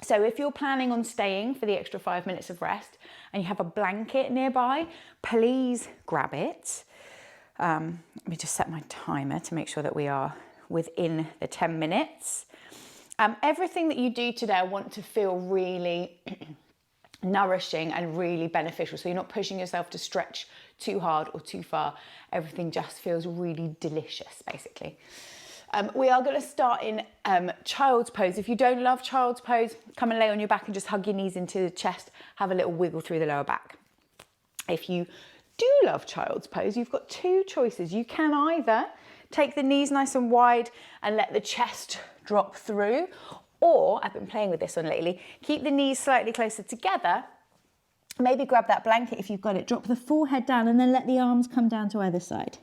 So if you're planning on staying for the extra 5 minutes of rest and you have a blanket nearby, please grab it. Let me just set my timer to make sure that we are within the 10 minutes. Everything that you do today, I want to feel really nourishing and really beneficial. So you're not pushing yourself to stretch too hard or too far. Everything just feels really delicious, basically. We are going to start in child's pose. If you don't love child's pose, come and lay on your back and just hug your knees into the chest. Have a little wiggle through the lower back. If you do love child's pose, you've got two choices. You can either take the knees nice and wide and let the chest drop through, or, I've been playing with this one lately, keep the knees slightly closer together. Maybe grab that blanket if you've got it, drop the forehead down and then let the arms come down to either side.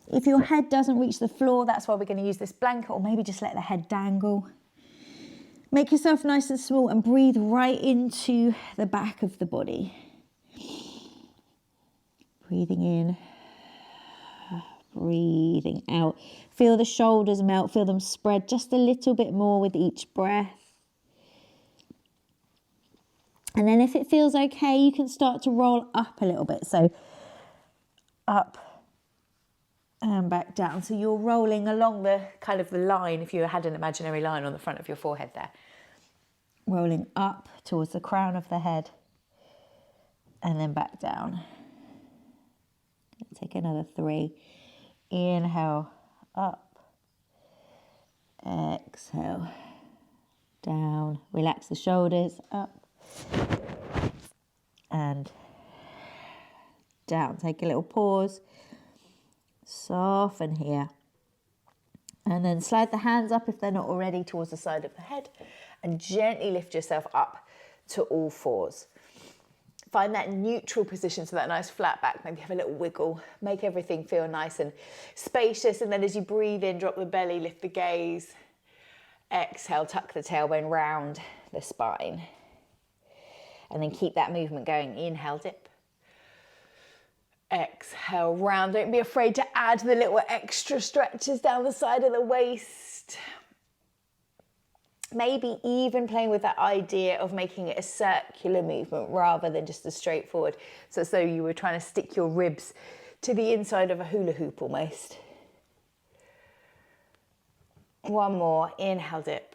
If your head doesn't reach the floor, that's why we're going to use this blanket, or maybe just let the head dangle. Make yourself nice and small and breathe right into the back of the body. Breathing in, breathing out. Feel the shoulders melt, feel them spread just a little bit more with each breath. And then if it feels okay, you can start to roll up a little bit. So up and back down. So you're rolling along the kind of the line, if you had an imaginary line on the front of your forehead there. Rolling up towards the crown of the head and then back down. Take another 3. Inhale, up. Exhale, down. Relax the shoulders, up. And down. Take a little pause. Soften here. And then slide the hands up if they're not already towards the side of the head. And gently lift yourself up to all fours. Find that neutral position, so that nice flat back. Maybe have a little wiggle. Make everything feel nice and spacious. And then as you breathe in, drop the belly, lift the gaze. Exhale, tuck the tailbone round the spine. And then keep that movement going. Inhale, dip. Exhale, round. Don't be afraid to add the little extra stretches down the side of the waist. Maybe even playing with that idea of making it a circular movement rather than just a straightforward. So as though you were trying to stick your ribs to the inside of a hula hoop almost. One more. Inhale, dip.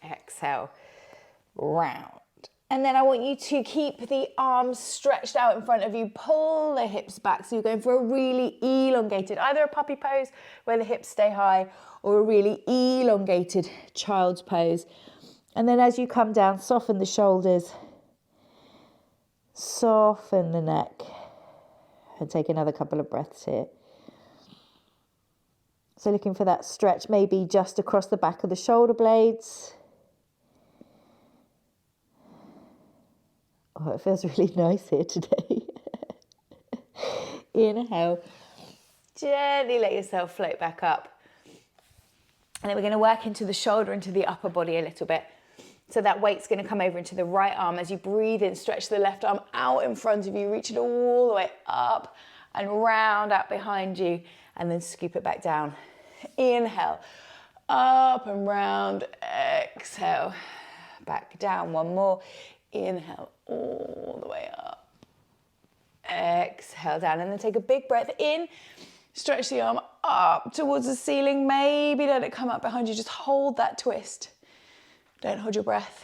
Exhale, round. And then I want you to keep the arms stretched out in front of you. Pull the hips back. So you're going for a really elongated, either a puppy pose where the hips stay high, or a really elongated child's pose. And then as you come down, soften the shoulders, soften the neck, and take another couple of breaths here. So looking for that stretch, maybe just across the back of the shoulder blades. Oh, it feels really nice here today. Inhale, gently let yourself float back up. And then we're going to work into the shoulder, into the upper body a little bit. So that weight's going to come over into the right arm. As you breathe in, stretch the left arm out in front of you, reach it all the way up and round out behind you, and then scoop it back down. Inhale, up and round. Exhale, back down. One more. Inhale, all the way up. Exhale, down. And then take a big breath in. Stretch the arm up towards the ceiling. Maybe let it come up behind you. Just hold that twist. Don't hold your breath.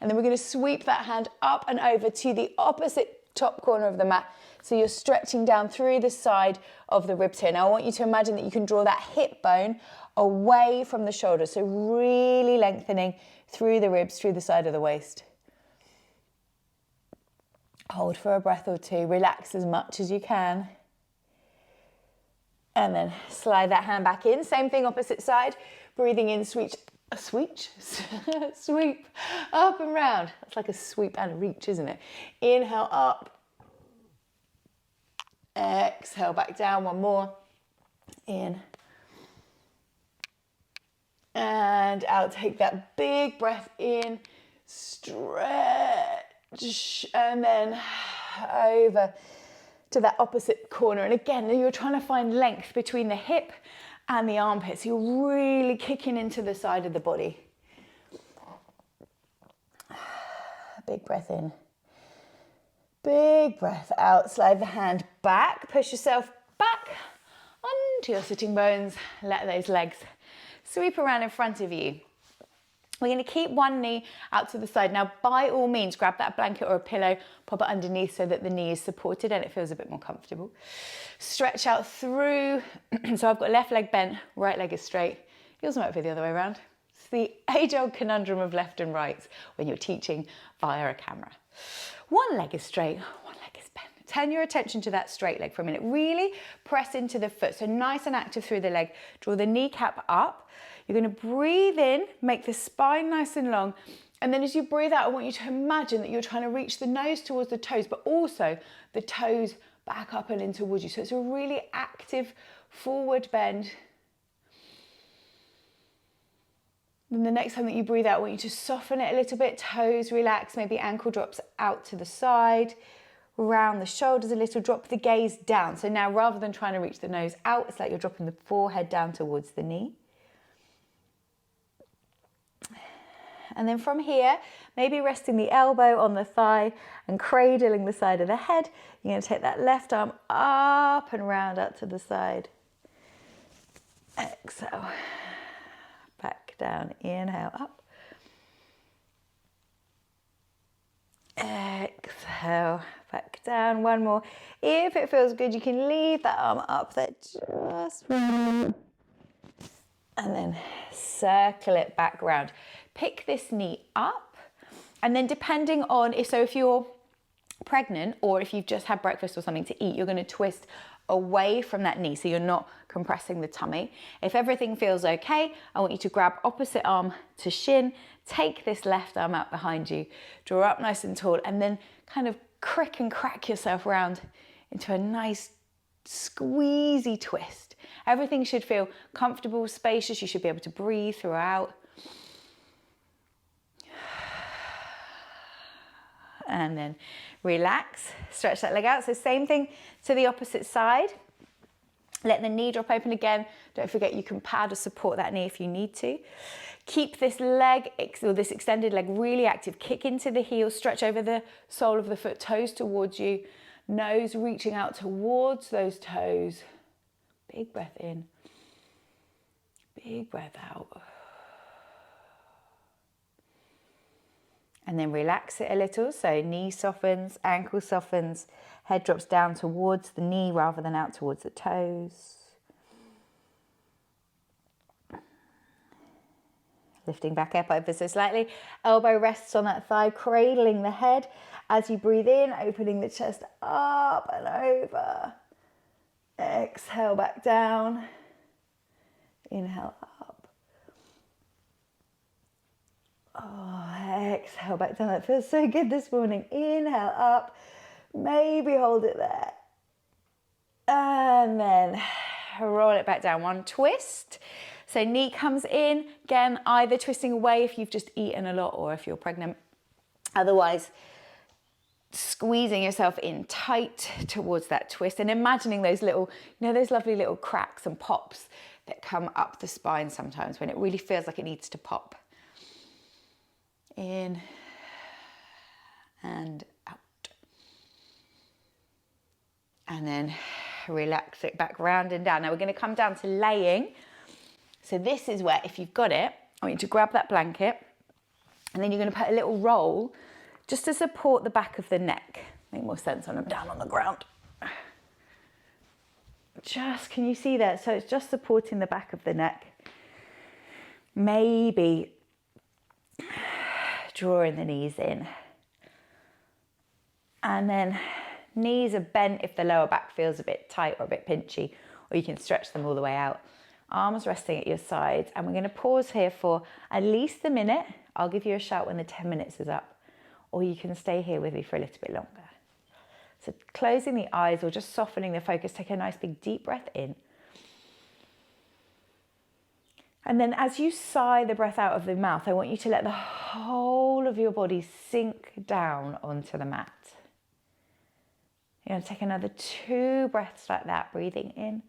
And then we're going to sweep that hand up and over to the opposite top corner of the mat. So you're stretching down through the side of the ribs here. Now I want you to imagine that you can draw that hip bone away from the shoulder. So really lengthening through the ribs, through the side of the waist. Hold for a breath or two. Relax as much as you can. And then slide that hand back in. Same thing, opposite side. Breathing in, sweep up and round. That's like a sweep and a reach, isn't it? Inhale up. Exhale back down. One more. In. And out. Take that big breath in. Stretch. And then over to that opposite corner. And again, you're trying to find length between the hip and the armpits. You're really kicking into the side of the body. Big breath in. Big breath out. Slide the hand back. Push yourself back onto your sitting bones. Let those legs sweep around in front of you. We're going to keep one knee out to the side. Now, by all means, grab that blanket or a pillow, pop it underneath so that the knee is supported and it feels a bit more comfortable. Stretch out through. So I've got left leg bent, right leg is straight. Yours might be the other way around. It's the age-old conundrum of left and right when you're teaching via a camera. One leg is straight, one leg is bent. Turn your attention to that straight leg for a minute. Really press into the foot, so nice and active through the leg. Draw the kneecap up. You're going to breathe in, make the spine nice and long. And then as you breathe out, I want you to imagine that you're trying to reach the nose towards the toes, but also the toes back up and in towards you. So it's a really active forward bend. Then the next time that you breathe out, I want you to soften it a little bit. Toes relax, maybe ankle drops out to the side. Round the shoulders a little, drop the gaze down. So now rather than trying to reach the nose out, it's like you're dropping the forehead down towards the knee. And then from here, maybe resting the elbow on the thigh and cradling the side of the head. You're going to take that left arm up and round out to the side. Exhale. Back down. Inhale up. Exhale. Back down. One more. If it feels good, you can leave that arm up there just for a moment. And then circle it back round. Pick this knee up, and then depending on, if you're pregnant or if you've just had breakfast or something to eat, you're going to twist away from that knee so you're not compressing the tummy. If everything feels okay, I want you to grab opposite arm to shin, take this left arm out behind you, draw up nice and tall, and then kind of crick and crack yourself round into a nice squeezy twist. Everything should feel comfortable, spacious. You should be able to breathe throughout. And then relax, stretch that leg out. So same thing to the opposite side. Let the knee drop open again. Don't forget you can pad or support that knee if you need to. Keep this leg, or this extended leg, really active. Kick into the heel, stretch over the sole of the foot, toes towards you. Nose reaching out towards those toes. Big breath in. Big breath out. And then relax it a little. So knee softens, ankle softens, head drops down towards the knee rather than out towards the toes. Lifting back up ever so slightly. Elbow rests on that thigh, cradling the head. As you breathe in, opening the chest up and over. Exhale back down. Inhale up. Oh, exhale back down. That feels so good this morning. Inhale up. Maybe hold it there. And then roll it back down. One twist. So knee comes in. Again, either twisting away if you've just eaten a lot or if you're pregnant. Otherwise, squeezing yourself in tight towards that twist and imagining those little, those lovely little cracks and pops that come up the spine sometimes when it really feels like it needs to pop. In and out. And then relax it back round and down. Now we're going to come down to laying. So this is where, if you've got it, I want you to grab that blanket and then you're going to put a little roll just to support the back of the neck. Make more sense when I'm down on the ground. Can you see that? So it's just supporting the back of the neck. Maybe drawing the knees in. And then knees are bent if the lower back feels a bit tight or a bit pinchy, or you can stretch them all the way out. Arms resting at your sides. And we're going to pause here for at least a minute. I'll give you a shout when the 10 minutes is up, or you can stay here with me for a little bit longer. So closing the eyes or just softening the focus, take a nice big deep breath in. And then as you sigh the breath out of the mouth, I want you to let the whole of your body sink down onto the mat. You're going to take another 2 breaths like that, breathing in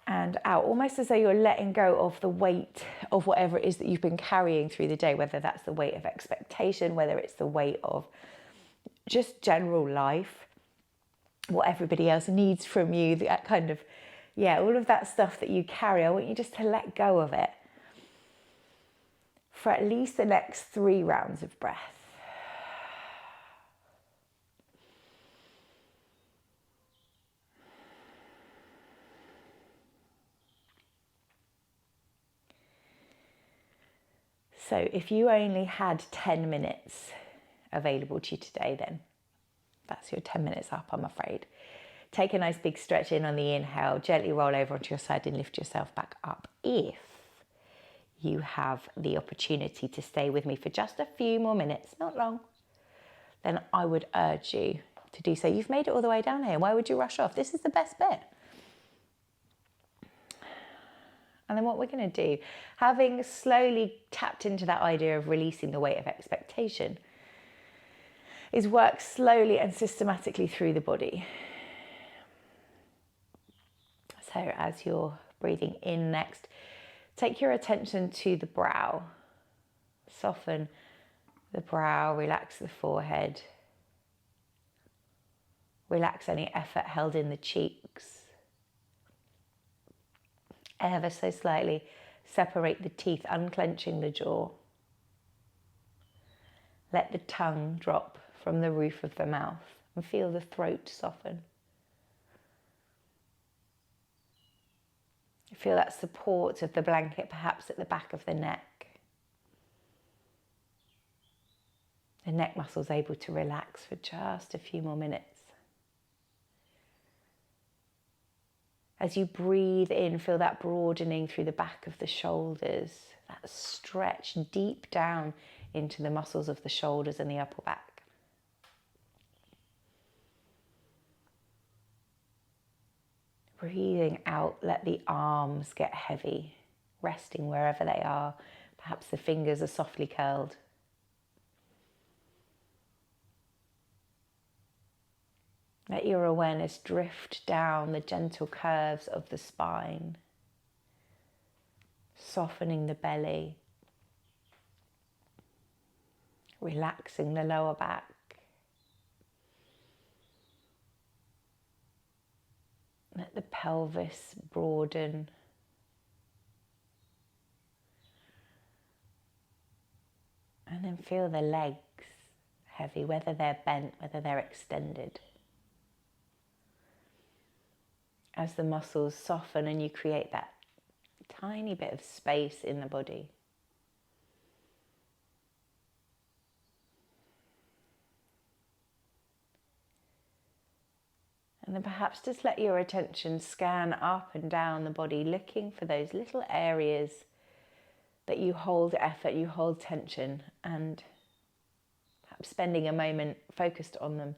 and out, almost as though you're letting go of the weight of whatever it is that you've been carrying through the day, whether that's the weight of expectation, whether it's the weight of just general life, what everybody else needs from you, that kind of, all of that stuff that you carry. I want you just to let go of it for at least the next 3 rounds of breath. So if you only had 10 minutes available to you today, then that's your 10 minutes up, I'm afraid. Take a nice big stretch in on the inhale, gently roll over onto your side and lift yourself back up. If you have the opportunity to stay with me for just a few more minutes, not long, then I would urge you to do so. You've made it all the way down here. Why would you rush off? This is the best bit. And then what we're going to do, having slowly tapped into that idea of releasing the weight of expectation, is work slowly and systematically through the body. So as you're breathing in next, take your attention to the brow. Soften the brow, relax the forehead. Relax any effort held in the cheeks. Ever so slightly separate the teeth, unclenching the jaw. Let the tongue drop from the roof of the mouth and feel the throat soften. Feel that support of the blanket perhaps at the back of the neck. The neck muscles able to relax for just a few more minutes. As you breathe in, feel that broadening through the back of the shoulders, that stretch deep down into the muscles of the shoulders and the upper back. Breathing out, let the arms get heavy, resting wherever they are. Perhaps the fingers are softly curled. Let your awareness drift down the gentle curves of the spine, softening the belly, relaxing the lower back. Let the pelvis broaden. And then feel the legs heavy, whether they're bent, whether they're extended. As the muscles soften and you create that tiny bit of space in the body. And then perhaps just let your attention scan up and down the body, looking for those little areas that you hold effort, you hold tension, and perhaps spending a moment focused on them.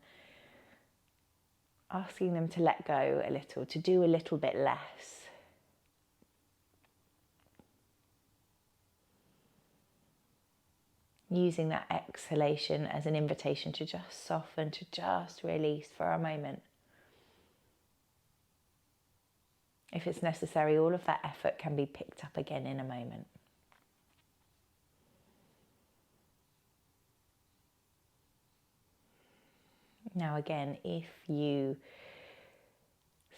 Asking them to let go a little, to do a little bit less. Using that exhalation as an invitation to just soften, to just release for a moment. If it's necessary, all of that effort can be picked up again in a moment. Now again, if you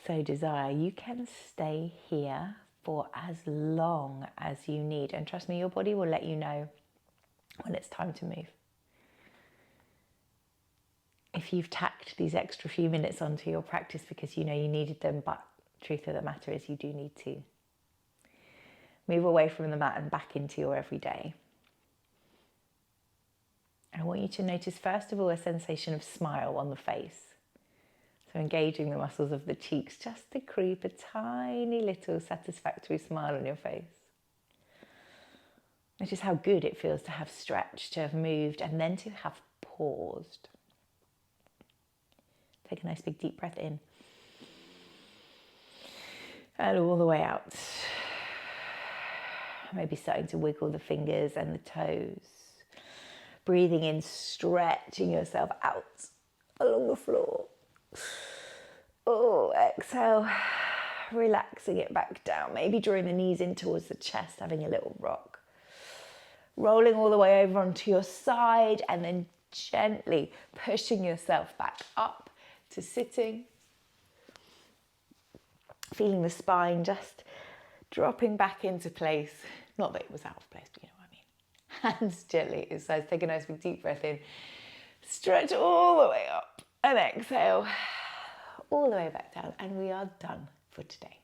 so desire, you can stay here for as long as you need. And trust me, your body will let you know when it's time to move. If you've tacked these extra few minutes onto your practice because you know you needed them, but truth of the matter is you do need to move away from the mat and back into your everyday. I want you to notice, first of all, a sensation of smile on the face. So engaging the muscles of the cheeks just to creep a tiny little satisfactory smile on your face. Notice how good it feels to have stretched, to have moved, and then to have paused. Take a nice big deep breath in. And all the way out. Maybe starting to wiggle the fingers and the toes. Breathing in, stretching yourself out along the floor. Oh, exhale, relaxing it back down, maybe drawing the knees in towards the chest, having a little rock. Rolling all the way over onto your side and then gently pushing yourself back up to sitting. Feeling the spine just dropping back into place. Not that it was out of place, but you know what I mean. Hands gently inside. Take a nice big deep breath in. Stretch all the way up and exhale all the way back down. And we are done for today.